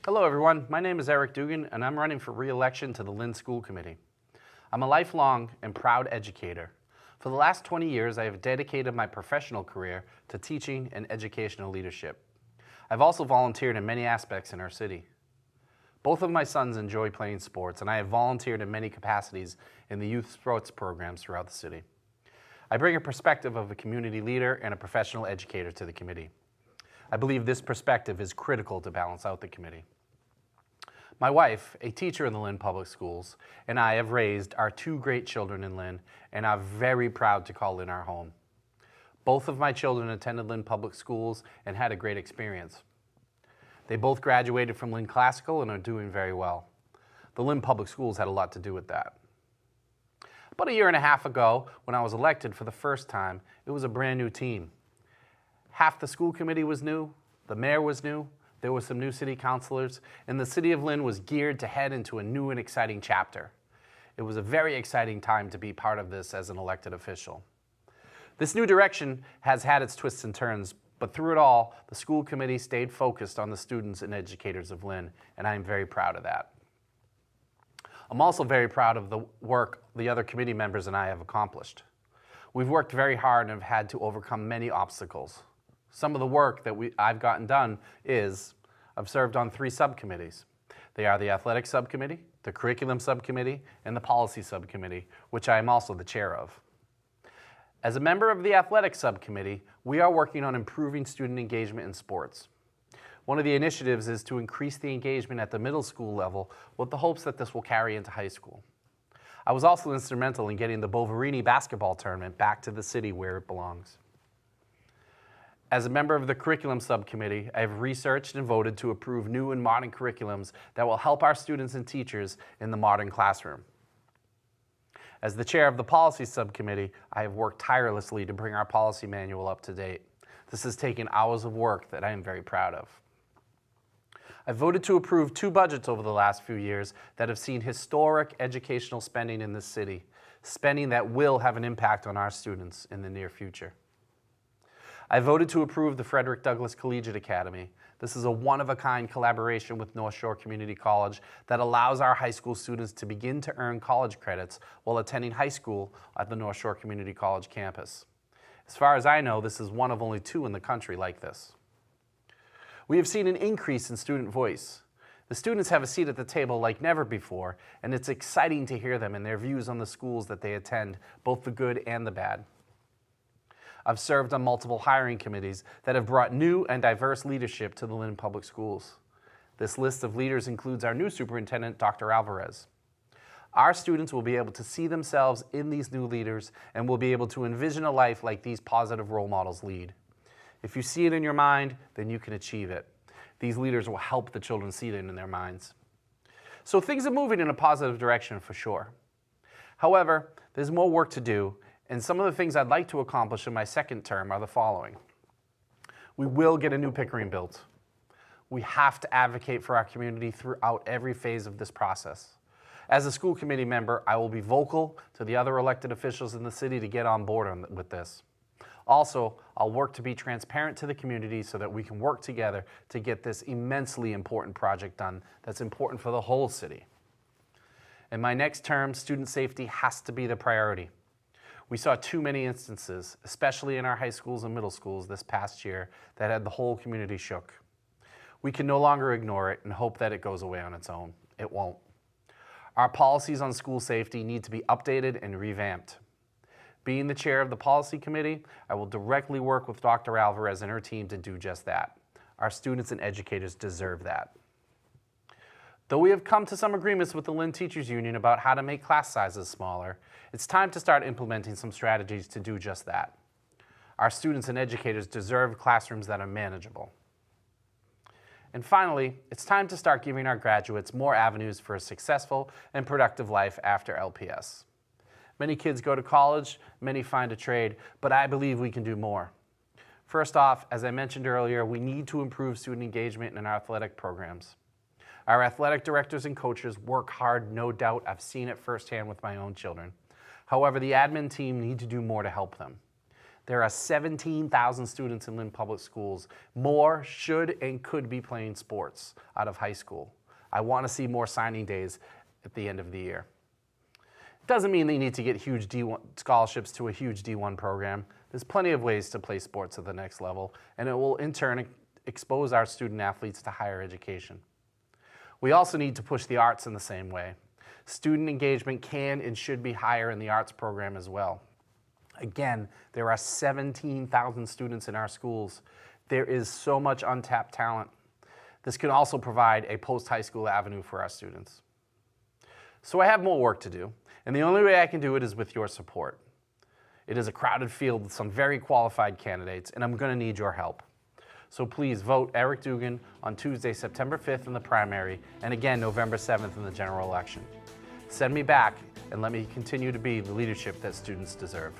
Hello everyone, my name is Eric Dugan and I'm running for re-election to the Lynn School Committee. I'm a lifelong and proud educator. For the last 20 years, I have dedicated my professional career to teaching and educational leadership. I've also volunteered in many aspects in our city. Both of my sons enjoy playing sports and I have volunteered in many capacities in the youth sports programs throughout the city. I bring a perspective of a community leader and a professional educator to the committee. I believe this perspective is critical to balance out the committee. My wife, a teacher in the Lynn Public Schools, and I have raised our two great children in Lynn and are very proud to call Lynn our home. Both of my children attended Lynn Public Schools and had a great experience. They both graduated from Lynn Classical and are doing very well. The Lynn Public Schools had a lot to do with that. About a year and a half ago, when I was elected for the first time, it was a brand new team. Half the school committee was new, the mayor was new, there were some new city councilors, and the City of Lynn was geared to head into a new and exciting chapter. It was a very exciting time to be part of this as an elected official. This new direction has had its twists and turns, but through it all, the school committee stayed focused on the students and educators of Lynn, and I am very proud of that. I'm also very proud of the work the other committee members and I have accomplished. We've worked very hard and have had to overcome many obstacles. Some of the work that I've gotten done is, I've served on 3 subcommittees. They are the Athletic Subcommittee, the Curriculum Subcommittee, and the Policy Subcommittee, which I am also the chair of. As a member of the Athletic Subcommittee, we are working on improving student engagement in sports. One of the initiatives is to increase the engagement at the middle school level with the hopes that this will carry into high school. I was also instrumental in getting the Boverini basketball tournament back to the city where it belongs. As a member of the Curriculum Subcommittee, I have researched and voted to approve new and modern curriculums that will help our students and teachers in the modern classroom. As the chair of the Policy Subcommittee, I have worked tirelessly to bring our policy manual up to date. This has taken hours of work that I am very proud of. I voted to approve 2 budgets over the last few years that have seen historic educational spending in this city, spending that will have an impact on our students in the near future. I voted to approve the Frederick Douglass Collegiate Academy. This is a one-of-a-kind collaboration with North Shore Community College that allows our high school students to begin to earn college credits while attending high school at the North Shore Community College campus. As far as I know, this is one of only 2 in the country like this. We have seen an increase in student voice. The students have a seat at the table like never before, and it's exciting to hear them and their views on the schools that they attend, both the good and the bad. I've served on multiple hiring committees that have brought new and diverse leadership to the Lynn Public Schools. This list of leaders includes our new superintendent, Dr. Alvarez. Our students will be able to see themselves in these new leaders and will be able to envision a life like these positive role models lead. If you see it in your mind, then you can achieve it. These leaders will help the children see it in their minds. So things are moving in a positive direction for sure. However, there's more work to do, and some of the things I'd like to accomplish in my second term are the following. We will get a new Pickering built. We have to advocate for our community throughout every phase of this process. As a school committee member, I will be vocal to the other elected officials in the city to get on board with this. Also, I'll work to be transparent to the community so that we can work together to get this immensely important project done that's important for the whole city. In my next term, student safety has to be the priority. We saw too many instances, especially in our high schools and middle schools this past year, that had the whole community shook. We can no longer ignore it and hope that it goes away on its own. It won't. Our policies on school safety need to be updated and revamped. Being the chair of the policy committee, I will directly work with Dr. Alvarez and her team to do just that. Our students and educators deserve that. Though we have come to some agreements with the Lynn Teachers Union about how to make class sizes smaller, it's time to start implementing some strategies to do just that. Our students and educators deserve classrooms that are manageable. And finally, it's time to start giving our graduates more avenues for a successful and productive life after LPS. Many kids go to college, many find a trade, but I believe we can do more. First off, as I mentioned earlier, we need to improve student engagement in our athletic programs. Our athletic directors and coaches work hard, no doubt. I've seen it firsthand with my own children. However, the admin team need to do more to help them. There are 17,000 students in Lynn Public Schools. More should and could be playing sports out of high school. I want to see more signing days at the end of the year. It doesn't mean they need to get huge D1 scholarships to a huge D1 program. There's plenty of ways to play sports at the next level, and it will in turn expose our student athletes to higher education. We also need to push the arts in the same way. Student engagement can and should be higher in the arts program as well. Again, there are 17,000 students in our schools. There is so much untapped talent. This can also provide a post-high school avenue for our students. So I have more work to do, and the only way I can do it is with your support. It is a crowded field with some very qualified candidates, and I'm going to need your help. So please vote Eric Dugan on Tuesday, September 5th in the primary, and again November 7th in the general election. Send me back and let me continue to be the leadership that students deserve.